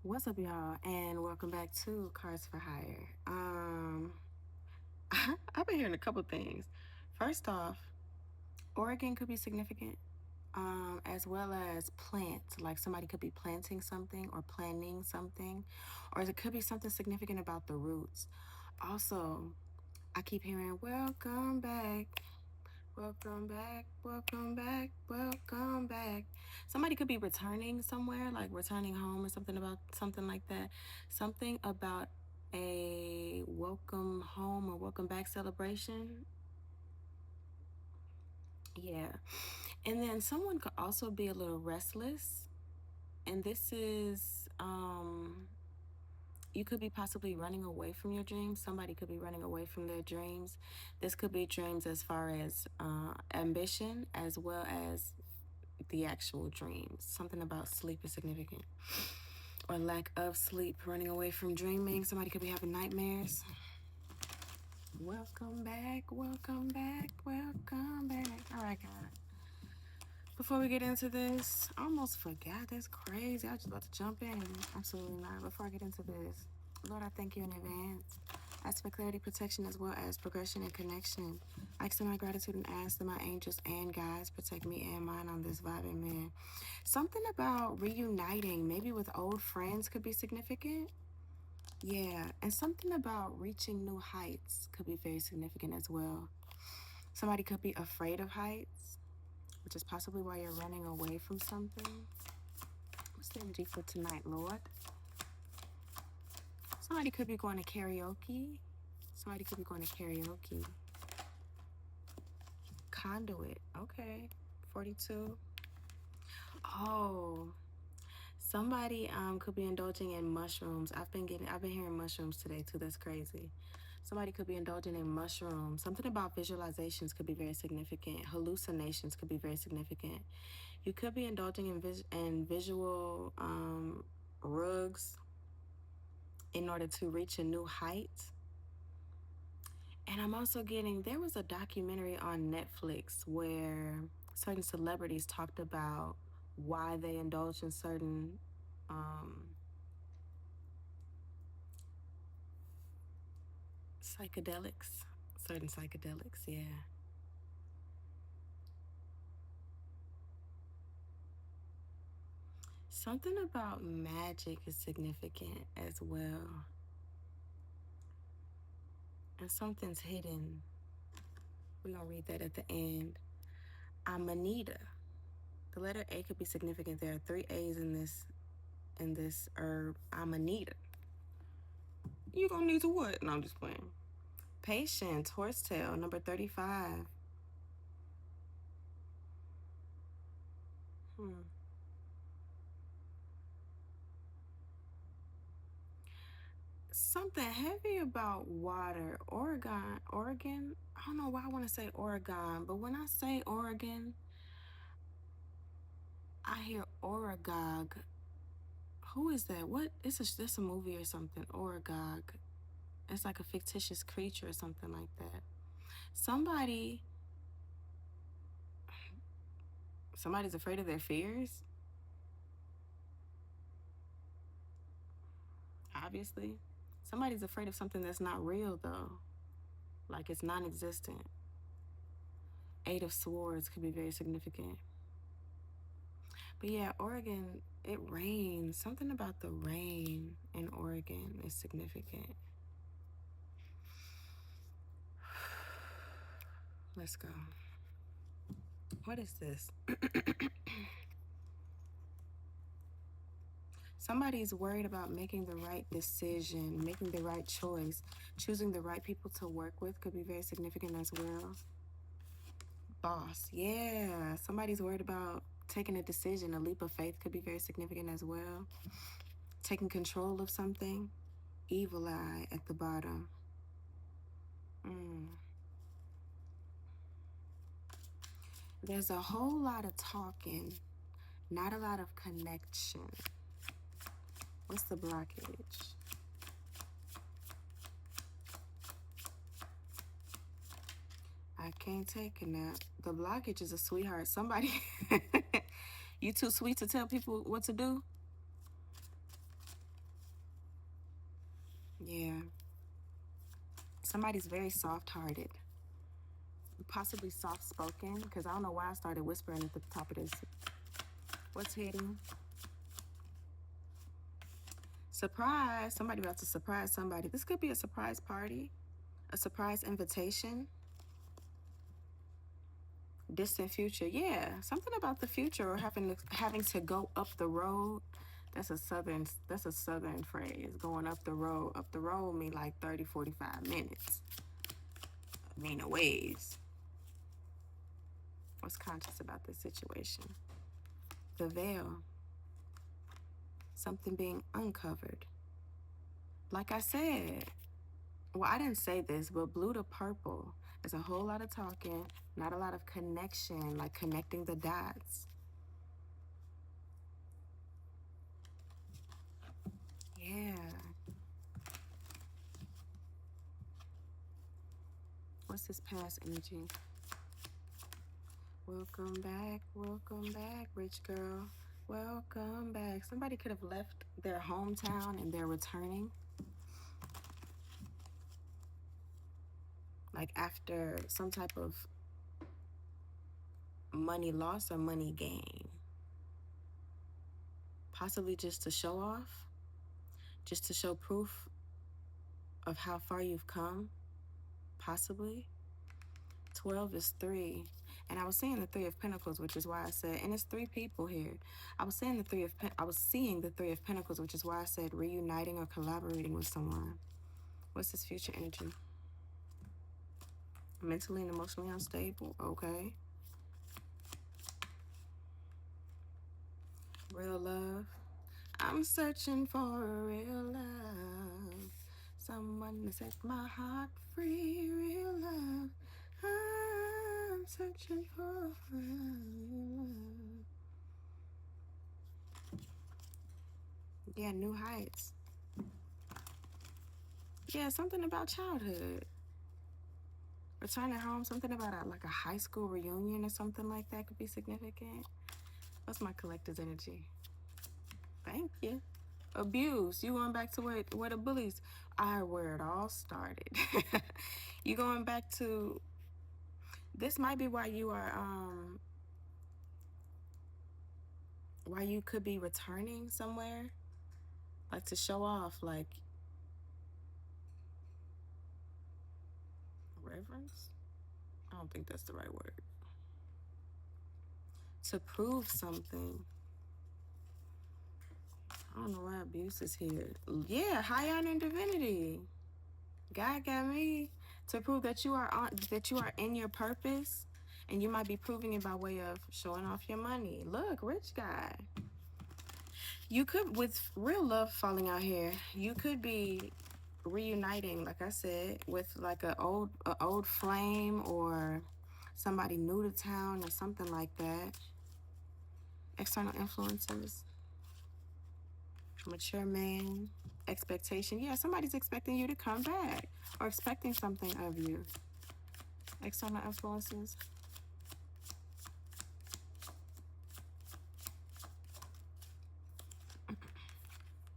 What's up, y'all, and welcome back to Cars for Hire. I've been hearing a couple things. First off, Oregon could be significant, as well as plant. Like somebody could be planting something or planning something, or it could be something significant about the roots. Also, I keep hearing "Welcome back." Welcome back, welcome back, welcome back. Somebody could be returning somewhere, like returning home or something like that. Something about a welcome home or welcome back celebration. Yeah. And then someone could also be a little restless. And this is you could be possibly running away from your dreams. Somebody could be running away from their dreams. This could be dreams as far as ambition as well as the actual dreams. Something about sleep is significant. Or lack of sleep, running away from dreaming. Somebody could be having nightmares. Welcome back, welcome back, welcome back. All right, God. Before we get into this, I almost forgot. That's crazy. I was just about to jump in. Absolutely not. Before I get into this, Lord, I thank you in advance. Ask for clarity, protection, as well as progression and connection. I extend my gratitude and ask that my angels and guides protect me and mine on this vibe, amen. Something about reuniting, maybe with old friends, could be significant. Yeah, and something about reaching new heights could be very significant as well. Somebody could be afraid of heights, which is possibly why you're running away from something. What's the energy for tonight, Lord? Somebody could be going to karaoke. Somebody could be going to karaoke. Conduit. Okay. 42. Oh. Somebody could be indulging in mushrooms. I've been hearing mushrooms today too. That's crazy. Somebody could be indulging in mushrooms. Something about visualizations could be very significant. Hallucinations could be very significant. You could be indulging in visual rugs in order to reach a new height. And I'm also getting, there was a documentary on Netflix where certain celebrities talked about why they indulge in certain psychedelics. Certain psychedelics, yeah. Something about magic is significant as well. And something's hidden. We're going to read that at the end. Amanita. The letter A could be significant. There are 3 A's in this herb. Amanita. You gonna need to what? No, I'm just playing. Patience, horsetail, number 35. Something heavy about water. Oregon. I don't know why I want to say Oregon, but when I say Oregon, I hear Oregog. Who is that? What? This a movie or something? Oregog. It's like a fictitious creature or something like that. Somebody, somebody's afraid of their fears. Obviously, somebody's afraid of something that's not real though, like it's non-existent. 8 of Swords could be very significant. But yeah, Oregon, it rains. Something about the rain in Oregon is significant. Let's go. What is this? Somebody's worried about making the right decision, making the right choice. Choosing the right people to work with could be very significant as well. Boss, yeah. Somebody's worried about taking a decision. A leap of faith could be very significant as well. Taking control of something. Evil eye at the bottom. There's a whole lot of talking, not a lot of connection. What's the blockage? I can't take a nap. The blockage is a sweetheart. Somebody, you too sweet to tell people what to do? Yeah. Somebody's very soft-hearted. Possibly soft-spoken, because I don't know why I started whispering at the top of this. What's hitting? Surprise. Somebody about to surprise somebody. This could be a surprise party, a surprise invitation. Distant future. Yeah, something about the future or having to go up the road. That's a southern phrase. Going up the road. Up the road mean like 30, 45 minutes. Mean a ways. What's conscious about this situation? The veil. Something being uncovered. Like I said, well, I didn't say this, but blue to purple is a whole lot of talking, not a lot of connection, like connecting the dots. Yeah. What's this past energy? Welcome back, rich girl. Welcome back. Somebody could have left their hometown and they're returning. Like after some type of money loss or money gain. Possibly just to show off, just to show proof of how far you've come. Possibly. 12 is 3. And I was seeing the 3 of Pentacles, which is why I said, and it's 3 people here. I was seeing the 3 of Pentacles, which is why I said reuniting or collaborating with someone. What's this future energy? Mentally and emotionally unstable. Okay. Real love. I'm searching for a real love. Someone to set my heart free. Real love. I'm searching for real love. Yeah, new heights. Yeah, something about childhood. Returning home, something about like a high school reunion or something like that could be significant. What's my collector's energy? Thank you. Abuse. You going back to where the bullies are, where it all started. You going back to, this might be why you are, why you could be returning somewhere. Like to show off, like reverence? I don't think that's the right word. To prove something. I don't know why abuse is here. Yeah, high honor and divinity. God got me to prove that you are in your purpose, and you might be proving it by way of showing off your money. Look, rich guy. You could, with real love falling out here, you could be reuniting, like I said, with like a old flame or somebody new to town or something like that. External influences. Mature man. Expectation. Yeah, somebody's expecting you to come back or expecting something of you. External influences.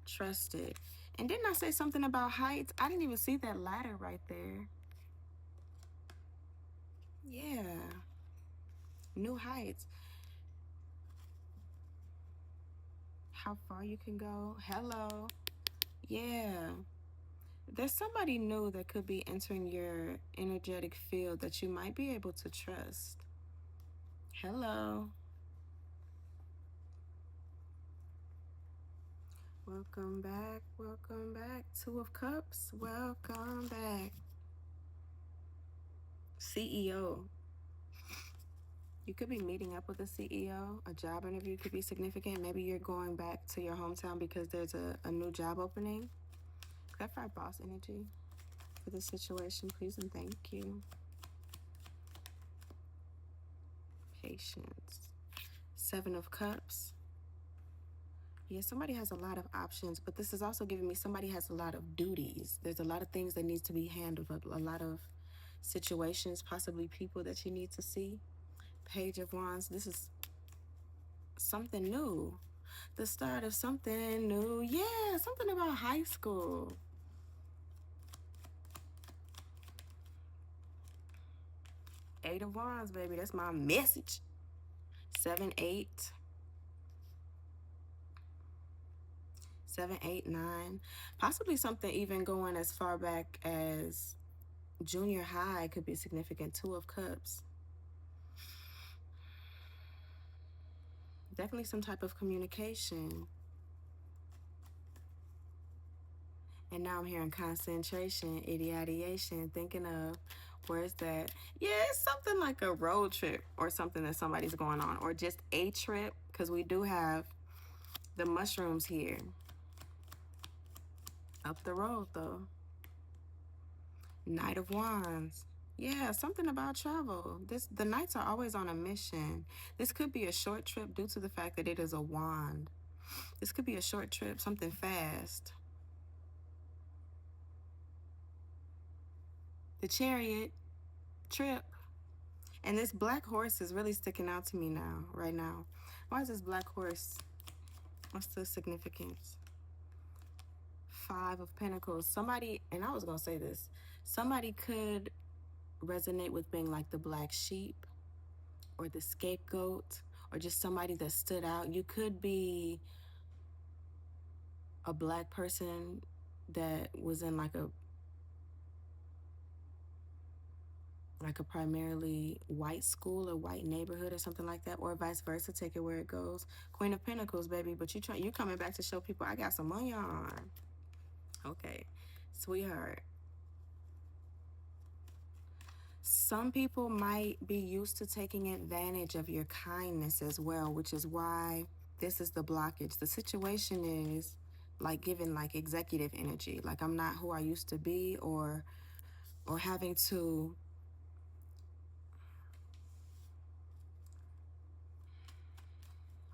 Trusted. And didn't I say something about heights? I didn't even see that ladder right there. Yeah. New heights. How far you can go. Hello. Yeah. There's somebody new that could be entering your energetic field that you might be able to trust. Hello. Welcome back. Welcome back. 2 of Cups. Welcome back. CEO. You could be meeting up with a CEO. A job interview could be significant. Maybe you're going back to your hometown because there's a new job opening. Clarify boss energy for this situation, please and thank you. Patience. 7 of Cups. Yeah, somebody has a lot of options, but this is also giving me somebody has a lot of duties. There's a lot of things that needs to be handled, a lot of situations, possibly people that you need to see. Page of Wands. This is something new. The start of something new. Yeah, something about high school. Eight of Wands, baby. That's my message. 7, 8. 7, 8, 9. Possibly something even going as far back as junior high could be significant. 2 of Cups. Definitely some type of communication. And now I'm hearing concentration, ideation, thinking of, where's that? Yeah, it's something like a road trip or something that somebody's going on, or just a trip, because we do have the mushrooms here. Up the road, though. Knight of Wands. Yeah, something about travel. The knights are always on a mission. This could be a short trip due to the fact that it is a wand. This could be a short trip, something fast. The Chariot, trip. And this black horse is really sticking out to me now, right now. Why is this black horse? What's the significance? 5 of Pentacles. Somebody, and I was going to say this, somebody could resonate with being like the black sheep or the scapegoat or just somebody that stood out. You could be a black person that was in like a primarily white school or white neighborhood or something like that, or vice versa. Take it where it goes. Queen of Pentacles, baby, but you coming back to show people I got some money on. Okay, sweetheart. Some people might be used to taking advantage of your kindness as well, which is why this is the blockage. The situation is like giving like executive energy, like I'm not who I used to be, or having to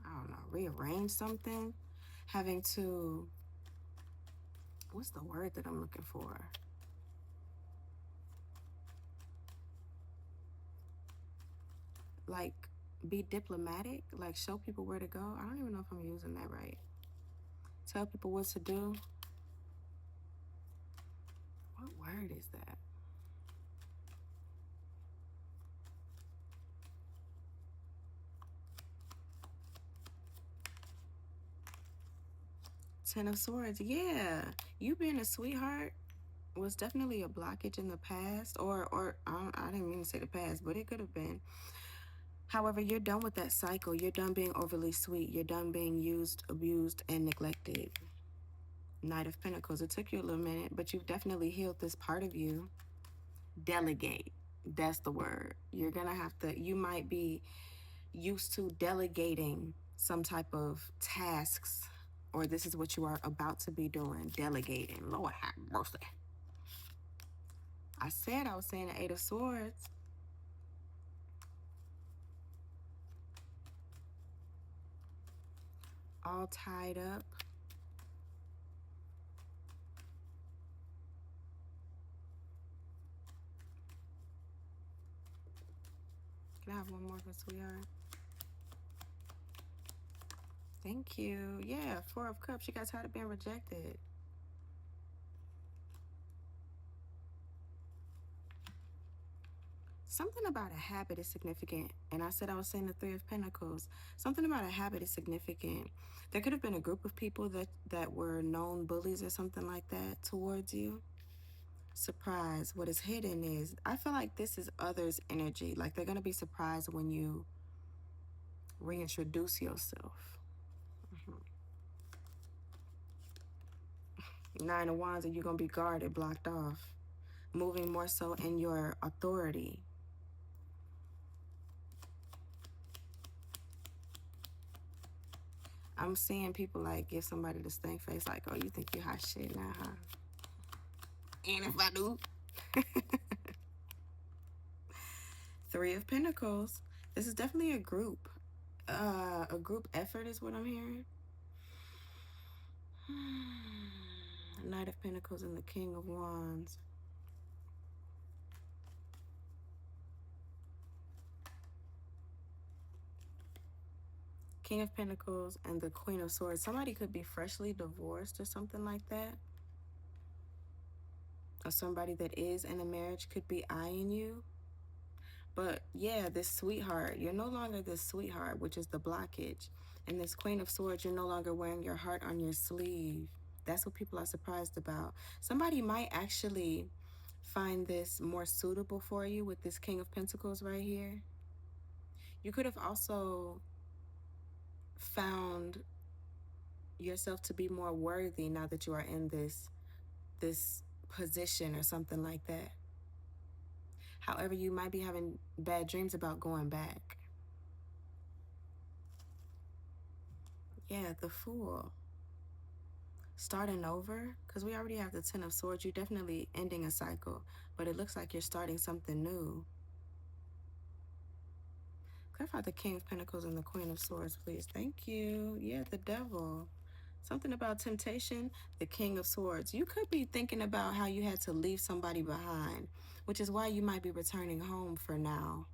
I don't know, rearrange something, having to, what's the word that I'm looking for? Like, be diplomatic, like show people where to go. I don't even know if I'm using that right. Tell people what to do. What word is that? Ten of Swords. Yeah, you being a sweetheart was definitely a blockage in the past, or I didn't mean to say the past, but it could have been. However, you're done with that cycle. You're done being overly sweet. You're done being used, abused, and neglected. Knight of Pentacles. It took you a little minute, but you've definitely healed this part of you. Delegate. That's the word. You're gonna have to, you might be used to delegating some type of tasks, or this is what you are about to be doing, delegating. Lord have mercy. I said I was saying the 8 of Swords. All tied up. Can I have one more for sweetheart? Thank you. Yeah, 4 of Cups. You got tired of being rejected. Something about a habit is significant. And I said I was saying the 3 of Pentacles. Something about a habit is significant. There could have been a group of people that were known bullies or something like that towards you. Surprise. What is hidden is, I feel like this is others' energy. Like they're going to be surprised when you reintroduce yourself. 9 of Wands, and you're going to be guarded, blocked off. Moving more so in your authority. I'm seeing people like give somebody the stank face, like, oh, you think you hot shit now, huh? And if I do. 3 of Pentacles. This is definitely a group. A group effort is what I'm hearing. Knight of Pentacles and the King of Wands. King of Pentacles and the Queen of Swords. Somebody could be freshly divorced or something like that. Or somebody that is in a marriage could be eyeing you. But yeah, this sweetheart, you're no longer this sweetheart, which is the blockage. And this Queen of Swords, you're no longer wearing your heart on your sleeve. That's what people are surprised about. Somebody might actually find this more suitable for you with this King of Pentacles right here. You could have also found yourself to be more worthy now that you are in this position or something like that. However, you might be having bad dreams about going back. Yeah, the Fool. Starting over, because we already have the Ten of Swords. You're definitely ending a cycle, but it looks like you're starting something new. Clarify the King of Pentacles and the Queen of Swords, please. Thank you. Yeah, the Devil. Something about temptation, the King of Swords. You could be thinking about how you had to leave somebody behind, which is why you might be returning home for now.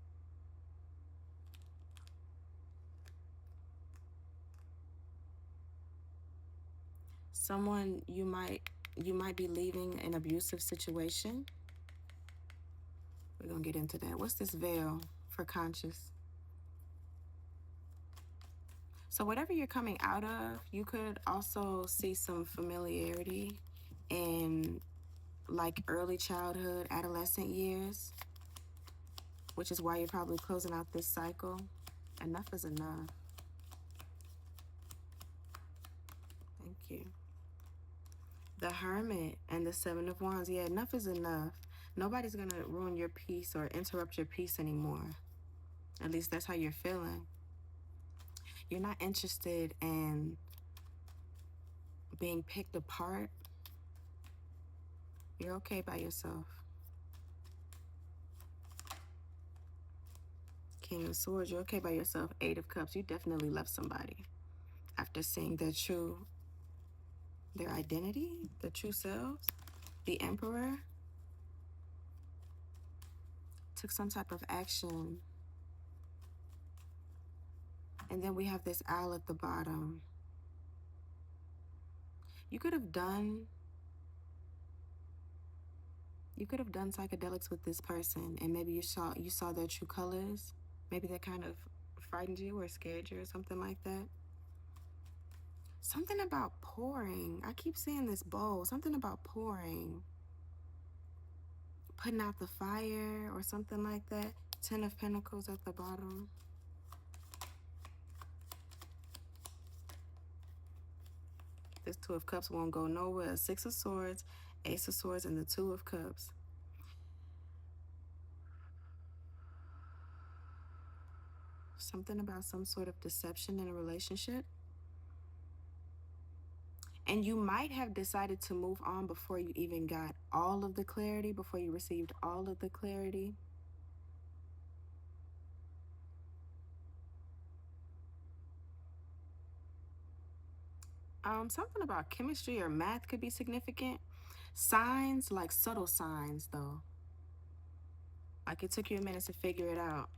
Someone you might be leaving an abusive situation. We're gonna get into that. What's this veil for conscious? So whatever you're coming out of, you could also see some familiarity in like early childhood, adolescent years, which is why you're probably closing out this cycle. Enough is enough. Thank you. The Hermit and the Seven of Wands. Yeah, enough is enough. Nobody's gonna ruin your peace or interrupt your peace anymore. At least that's how you're feeling. You're not interested in being picked apart. You're okay by yourself. King of Swords, you're okay by yourself. Eight of Cups, you definitely left somebody after seeing their identity, their true selves. The Emperor took some type of action. And then we have this Owl at the bottom. You could have done psychedelics with this person, and maybe you saw their true colors. Maybe that kind of frightened you or scared you or something like that. Something about pouring. I keep seeing this bowl. Something about pouring. Putting out the fire or something like that. Ten of Pentacles at the bottom. This Two of Cups won't go nowhere. Six of Swords, Ace of Swords, and the Two of Cups. Something about some sort of deception in a relationship. And you might have decided to move on before you even got all of the clarity, before you received all of the clarity. Something about chemistry or math could be significant. Signs, like subtle signs, though. Like it took you a minute to figure it out.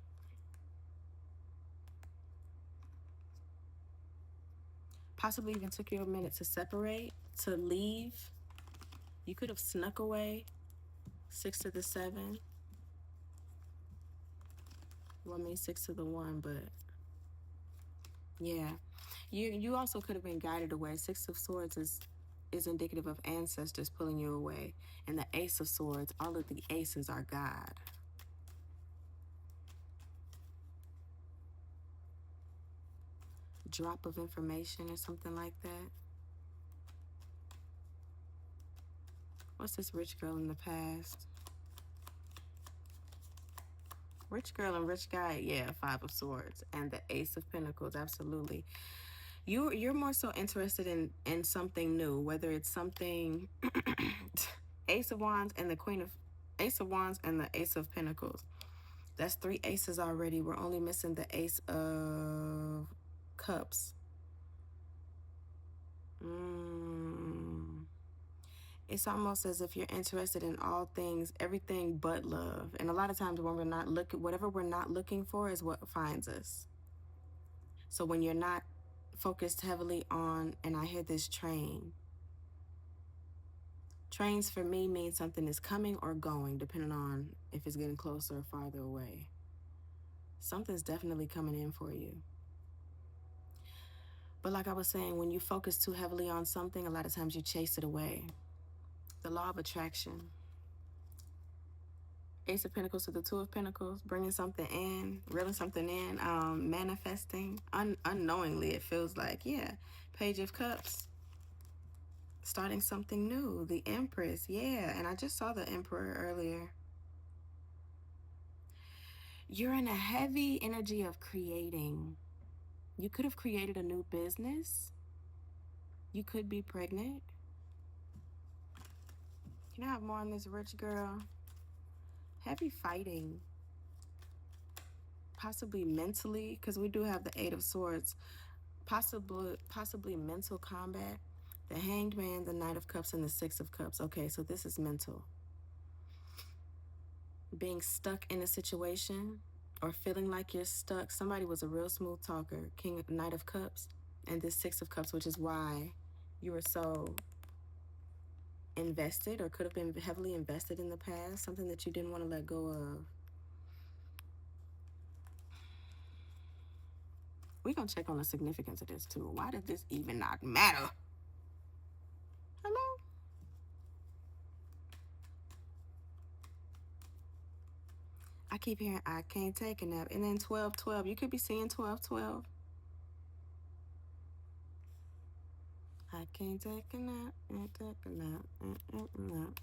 Possibly even took you a minute to separate, to leave. You could have snuck away. Six to the seven. Well, I mean six to the one, but yeah. You also could have been guided away. Six of Swords is indicative of ancestors pulling you away. And the Ace of Swords, all of the aces are God. Drop of information or something like that. What's this rich girl in the past? Rich girl and rich guy, yeah, Five of Swords. And the Ace of Pentacles, absolutely. You're more so interested in something new, whether it's something Ace of Wands and the Ace of Wands and the Ace of Pentacles. That's three aces already. We're only missing the Ace of Cups. It's almost as if you're interested in all things, everything but love. And a lot of times when we're not looking, whatever we're not looking for is what finds us. So when you're not focused heavily on, and I hear this train. Trains for me mean something is coming or going, depending on if it's getting closer or farther away. Something's definitely coming in for you. But like I was saying, when you focus too heavily on something, a lot of times you chase it away. The law of attraction. Ace of Pentacles to the Two of Pentacles, bringing something in, reeling something in, manifesting. Unknowingly, it feels like, yeah. Page of Cups, starting something new. The Empress, yeah. And I just saw the Emperor earlier. You're in a heavy energy of creating. You could have created a new business. You could be pregnant. Can I have more on this rich girl? Heavy fighting. Possibly mentally, because we do have the Eight of Swords. Possibly mental combat. The Hanged Man, the Knight of Cups, and the Six of Cups. Okay, so this is mental. Being stuck in a situation or feeling like you're stuck. Somebody was a real smooth talker. Knight of Cups, and this Six of Cups, which is why you were so invested or could have been heavily invested in the past. Something that you didn't want to let go of. We're going to check on the significance of this too. Why does this even not matter? Hello? I keep hearing I can't take a nap. And then 12-12. You could be seeing 12-12. I can't take a nap. Can't take a nap. Nap.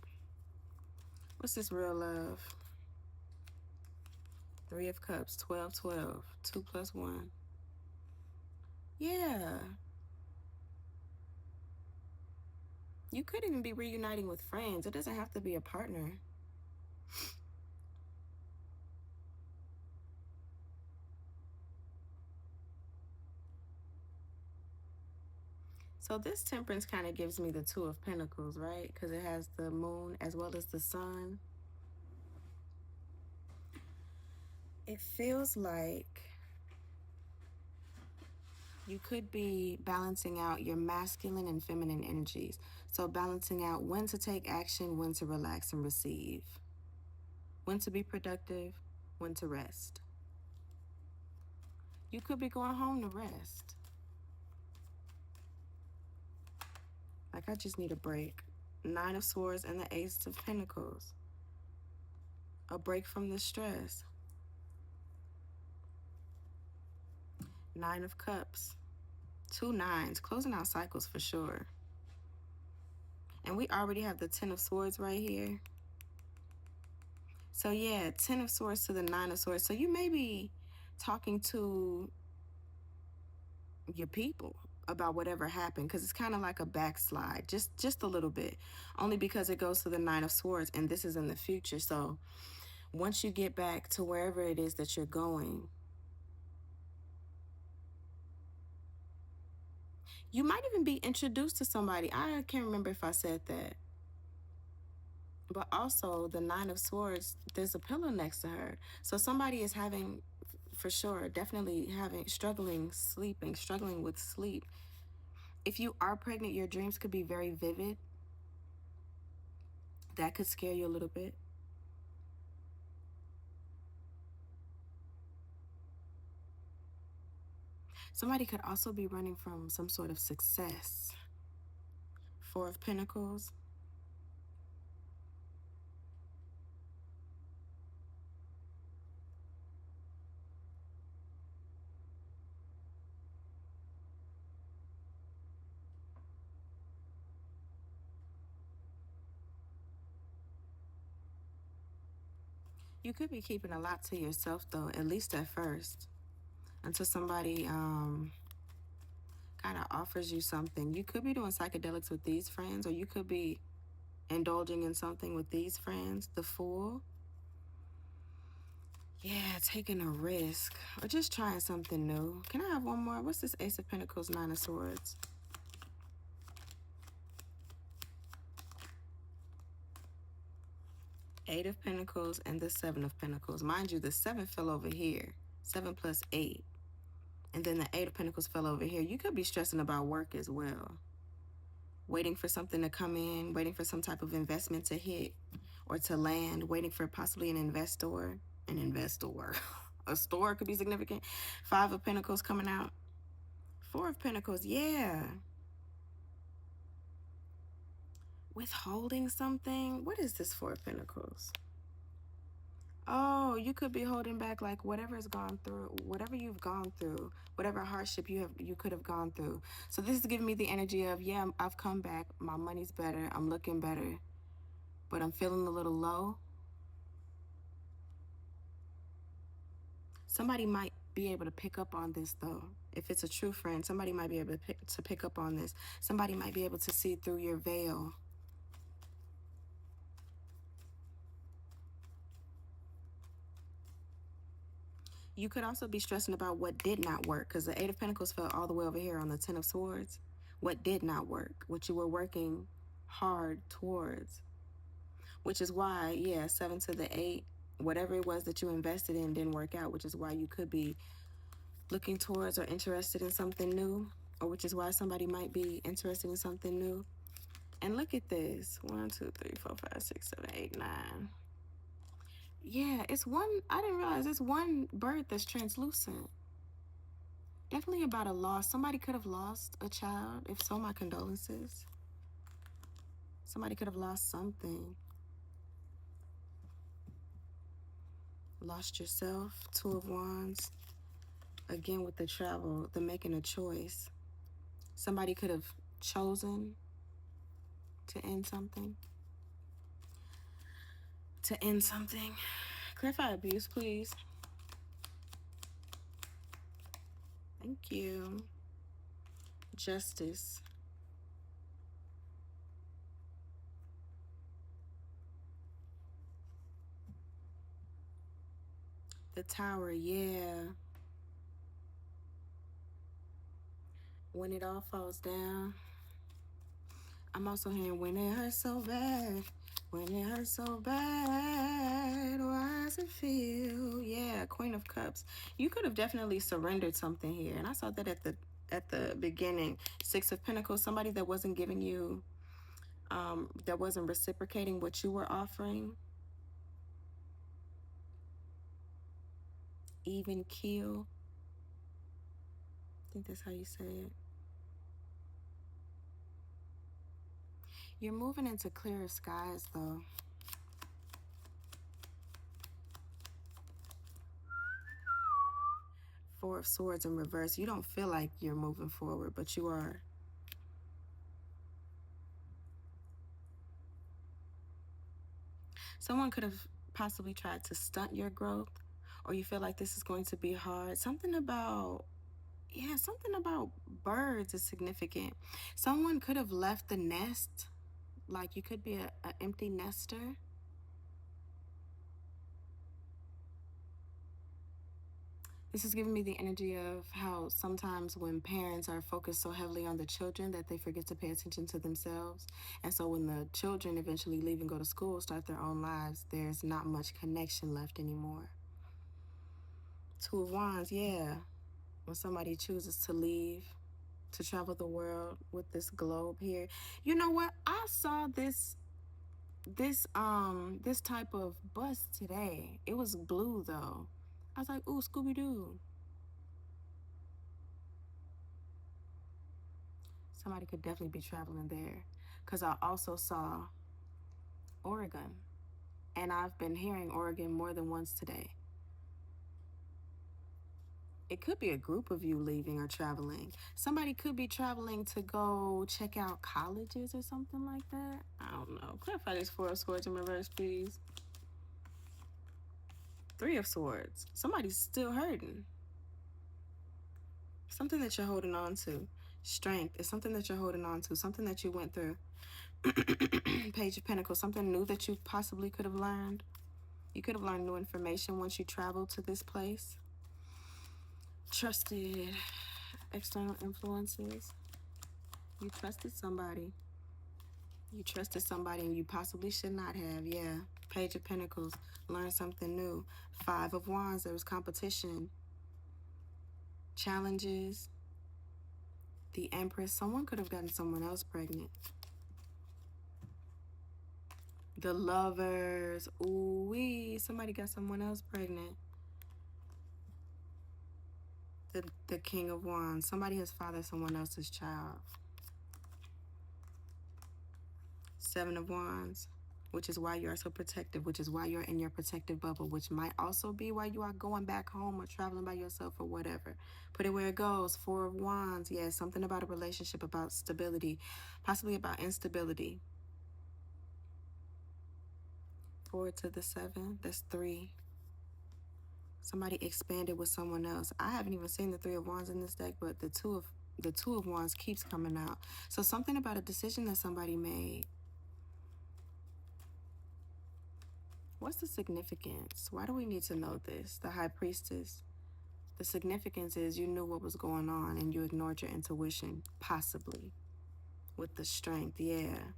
What's this real love? Three of Cups. 12-12. 2 + 1. Yeah. You could even be reuniting with friends. It doesn't have to be a partner. So this Temperance kind of gives me the Two of Pentacles, right? Because it has the moon as well as the sun. It feels like you could be balancing out your masculine and feminine energies. So balancing out when to take action, when to relax and receive. When to be productive, when to rest. You could be going home to rest. Like, I just need a break. Nine of Swords and the Ace of Pentacles. A break from the stress. Nine of Cups. 2 nines. Closing out cycles for sure. And we already have the Ten of Swords right here. So yeah, 10 of Swords to the 9 of Swords. So you may be talking to your people about whatever happened, because it's kind of like a backslide, just a little bit, only because it goes to the 9 of Swords and this is in the future. So once you get back to wherever it is that you're going, you might even be introduced to somebody. I can't remember if I said that. But also the 9 of Swords, there's a pillow next to her. So somebody is having, for sure, definitely struggling with sleep. If you are pregnant, your dreams could be very vivid. That could scare you a little bit. Somebody could also be running from some sort of success. 4 of Pentacles. You could be keeping a lot to yourself, though, at least at first, until somebody kind of offers you something. You could be doing psychedelics with these friends, or you could be indulging in something with these friends. The Fool. Yeah, taking a risk or just trying something new. Can I have one more? What's this Ace of Pentacles, 9 of Swords? Eight of Pentacles and the 7 of Pentacles. Mind you, the 7 fell over here. 7 + 8. And then the 8 of Pentacles fell over here. You could be stressing about work as well. Waiting for something to come in, waiting for some type of investment to hit or to land, waiting for possibly an investor. A store could be significant. Five of Pentacles coming out. Four of Pentacles, yeah. Withholding something. What is this Four of Pentacles? Oh, you could be holding back like whatever's gone through, whatever you've gone through, whatever hardship you could have gone through. So this is giving me the energy of, yeah, I've come back. My money's better. I'm looking better, but I'm feeling a little low. Somebody might be able to pick up on this though. If it's a true friend, somebody might be able to pick up on this. Somebody might be able to see through your veil. You could also be stressing about what did not work, because the Eight of Pentacles fell all the way over here on the Ten of Swords. What did not work, what you were working hard towards. Which is why, yeah, 7 to the 8, whatever it was that you invested in didn't work out, which is why you could be looking towards or interested in something new, or which is why somebody might be interested in something new. And look at this. 1, 2, 3, 4, 5, 6, 7, 8, 9. Yeah, it's one, I didn't realize it's one bird that's translucent. Definitely about a loss. Somebody could have lost a child. If so, my condolences. Somebody could have lost something. Lost yourself. Two of Wands. Again with the travel, the making a choice. Somebody could have chosen to end something. To end something. Clarify abuse, please. Thank you. Justice. The Tower, yeah. When it all falls down. I'm also hearing when it hurts so bad. When it hurts so bad, why does it feel? Yeah, Queen of Cups. You could have definitely surrendered something here. And I saw that at the beginning. Six of Pentacles, somebody that wasn't giving you, that wasn't reciprocating what you were offering. Even keel. I think that's how you say it. You're moving into clearer skies though. Four of Swords in reverse. You don't feel like you're moving forward, but you are. Someone could have possibly tried to stunt your growth, or you feel like this is going to be hard. Something about, yeah, something about birds is significant. Someone could have left the nest, like you could be an empty nester. This is giving me the energy of how sometimes when parents are focused so heavily on the children that they forget to pay attention to themselves. And so when the children eventually leave and go to school, start their own lives, there's not much connection left anymore. Two of Wands, yeah. When somebody chooses to leave, to travel the world with this globe here. You know what? I saw this type of bus today. It was blue though. I was like, ooh, Scooby-Doo. Somebody could definitely be traveling there. Because I also saw Oregon. And I've been hearing Oregon more than once today. It could be a group of you leaving or traveling. Somebody could be traveling to go check out colleges or something like that. I don't know. Clarify this Four of Swords in reverse, please. Three of Swords. Somebody's still hurting. Something that you're holding on to. Strength is something that you're holding on to. Something that you went through. Page of Pentacles. Something new that you possibly could have learned. You could have learned new information once you traveled to this place. Trusted external influences. You trusted somebody. You trusted somebody and you possibly should not have. Yeah. Page of Pentacles. Learn something new. Five of Wands. There was competition. Challenges. The Empress. Someone could have gotten someone else pregnant. The Lovers. Ooh-wee. Somebody got someone else pregnant. The King of Wands. Somebody has fathered someone else's child. Seven of Wands, which is why you are so protective, which is why you're in your protective bubble, which might also be why you are going back home or traveling by yourself or whatever. Put it where it goes. Four of Wands. Yeah, something about a relationship, about stability, possibly about instability. 4 to the 7. That's 3. Somebody expanded with someone else. I haven't even seen the 3 of Wands in this deck, but the two of Wands keeps coming out. So something about a decision that somebody made. What's the significance? Why do we need to know this? The High Priestess. The significance is you knew what was going on and you ignored your intuition, possibly. With the Strength, yeah.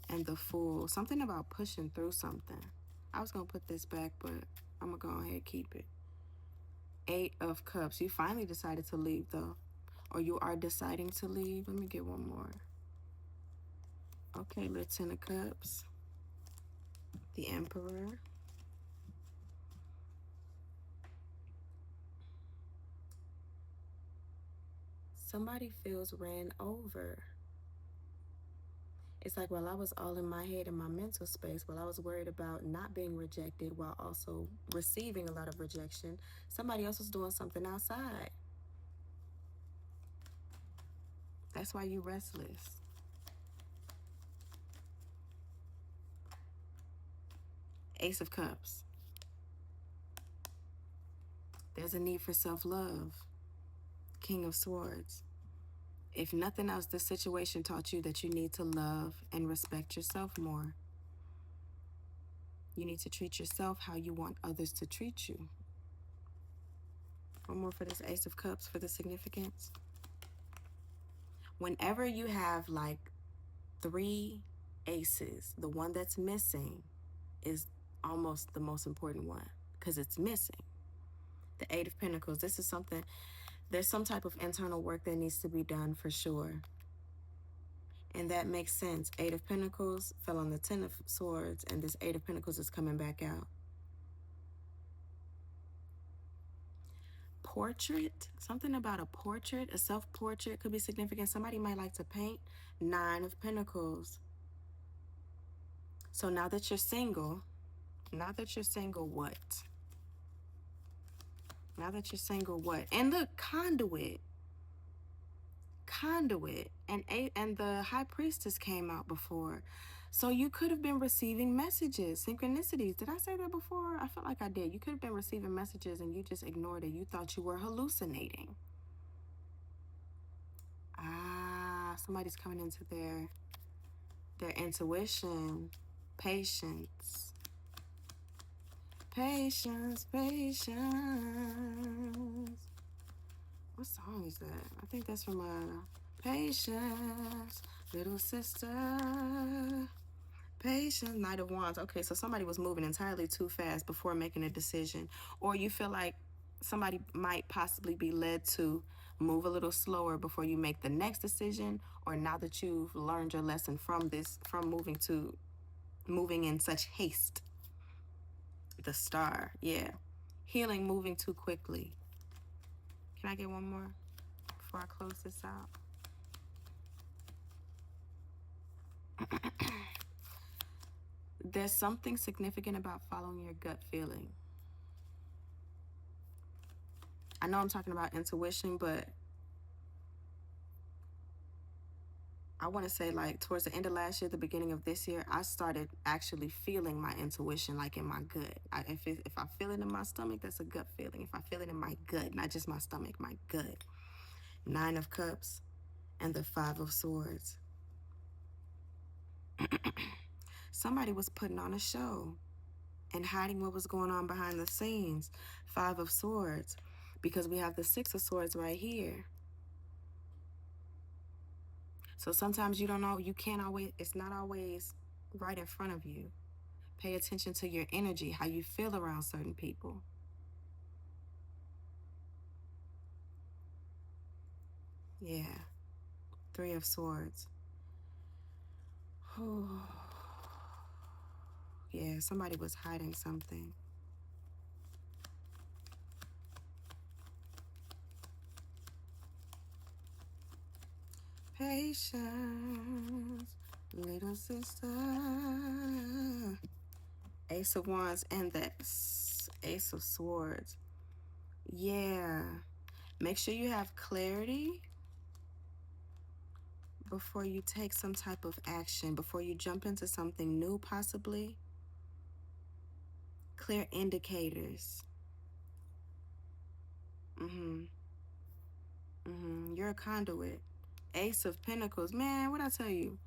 And the Fool. Something about pushing through something. I was going to put this back, but I'm going to go ahead and keep it. 8 of Cups. You finally decided to leave, though. Or you are deciding to leave. Let me get one more. Okay, the 10 of Cups. The Emperor. Somebody feels ran over. It's like while I was all in my head in my mental space, while I was worried about not being rejected while also receiving a lot of rejection, somebody else was doing something outside. That's why you're restless. Ace of Cups. There's a need for self-love. King of Swords. If nothing else, this situation taught you that you need to love and respect yourself more. You need to treat yourself how you want others to treat you. One more for this Ace of Cups for the significance. Whenever you have like 3 aces, the one that's missing is almost the most important one because it's missing. The 8 of Pentacles. This is something, there's some type of internal work that needs to be done for sure. And that makes sense. 8 of Pentacles fell on the 10 of Swords, and this 8 of Pentacles is coming back out. Portrait. Something about a portrait, a self-portrait could be significant. Somebody might like to paint. 9 of Pentacles. So now that you're single, what? Now that you're single, what? And look, conduit. And the High Priestess came out before. So you could have been receiving messages, synchronicities. Did I say that before? I felt like I did. You could have been receiving messages and you just ignored it. You thought you were hallucinating. Somebody's coming into their intuition. Patience. Patience. What song is that? I think that's from Patience, Little Sister. Patience, Knight of Wands. Okay, so somebody was moving entirely too fast before making a decision. Or you feel like somebody might possibly be led to move a little slower before you make the next decision. Or now that you've learned your lesson from this, from moving in such haste. The Star, yeah. Healing, moving too quickly. Can I get one more before I close this out? There's something significant about following your gut feeling. I know I'm talking about intuition, but I want to say like towards the end of last year, the beginning of this year, I started actually feeling my intuition like in my gut. If I feel it in my stomach, that's a gut feeling. If I feel it in my gut, not just my stomach, my gut. 9 of Cups and the 5 of Swords. Somebody was putting on a show and hiding what was going on behind the scenes. 5 of Swords, because we have the 6 of Swords right here. So sometimes you don't know, you can't always, it's not always right in front of you. Pay attention to your energy, how you feel around certain people. Yeah. 3 of Swords. Yeah, somebody was hiding something. patience, little sister. Ace of Wands and the Ace of Swords. Yeah. Make sure you have clarity before you take some type of action, before you jump into something new, possibly. Clear indicators. You're a conduit. Ace of Pentacles. Man, what I tell you?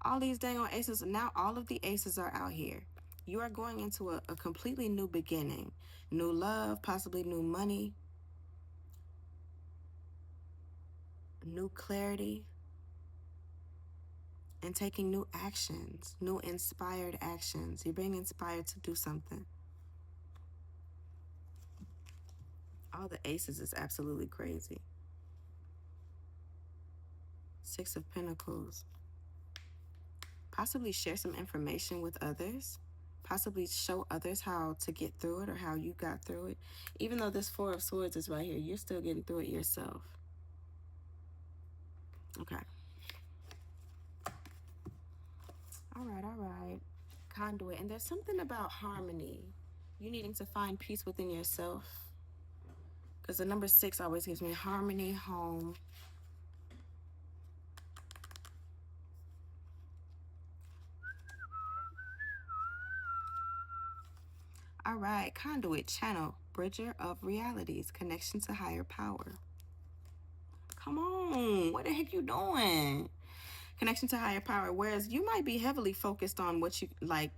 All these dang on aces, now all of the aces are out here. You are going into a completely new beginning. New love, possibly new money. New clarity. And taking new actions. New inspired actions. You're being inspired to do something. All the aces is absolutely crazy. Six of Pentacles. Possibly share some information with others. Possibly show others how to get through it or how you got through it. Even though this Four of Swords is right here, you're still getting through it yourself. Okay. All right. Conduit. And there's something about harmony. You needing to find peace within yourself. Because the number 6 always gives me harmony, home. All right. Conduit, channel, bridger of realities, connection to higher power. Come on. What the heck you doing? Connection to higher power. Whereas you might be heavily focused on what you like.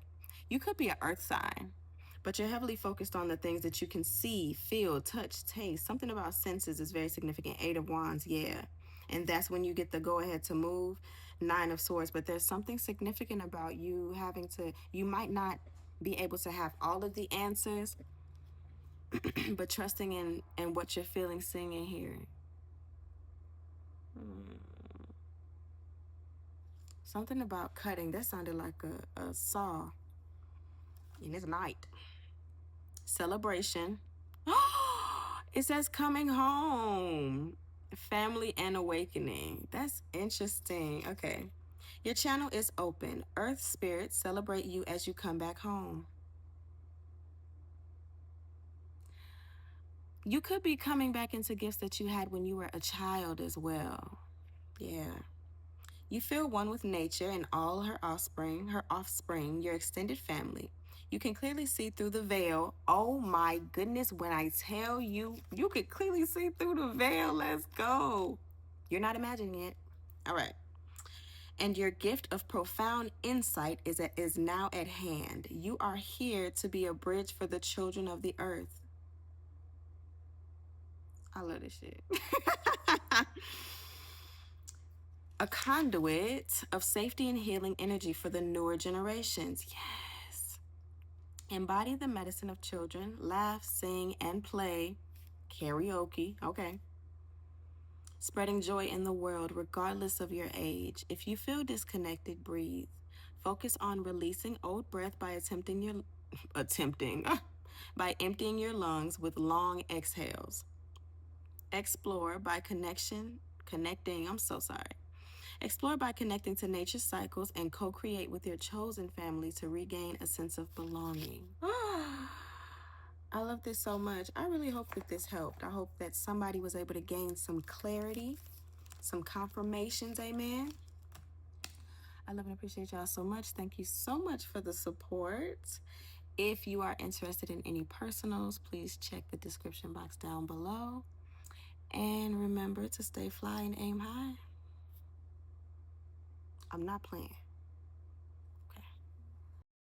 You could be an earth sign, but you're heavily focused on the things that you can see, feel, touch, taste. Something about senses is very significant. 8 of Wands, yeah. And that's when you get the go ahead to move. 9 of Swords. But there's something significant about you having to, you might not be able to have all of the answers, but trusting in what you're feeling, seeing, and hearing. Something about cutting. That sounded like a saw. And it's night. Celebration. It says coming home. Family and awakening. That's interesting. Okay. Your channel is open. Earth spirits celebrate you as you come back home. You could be coming back into gifts that you had when you were a child as well. Yeah. You feel one with nature and all her offspring, your extended family. You can clearly see through the veil. Oh my goodness, when I tell you, you can clearly see through the veil. Let's go. You're not imagining it. All right. And your gift of profound insight is now at hand. You are here to be a bridge for the children of the earth. I love this shit. A conduit of safety and healing energy for the newer generations. Yes. Embody the medicine of children. Laugh, sing, and play. Karaoke. Okay. Spreading joy in the world regardless of your age. If you feel disconnected, breathe. Focus on releasing old breath by by emptying your lungs with long exhales. Explore by Explore by connecting to nature's cycles and co-create with your chosen family to regain a sense of belonging. I love this so much. I really hope that this helped. I hope that somebody was able to gain some clarity, some confirmations, amen. I love and appreciate y'all so much. Thank you so much for the support. If you are interested in any personals, please check the description box down below. And remember to stay fly and aim high. I'm not playing.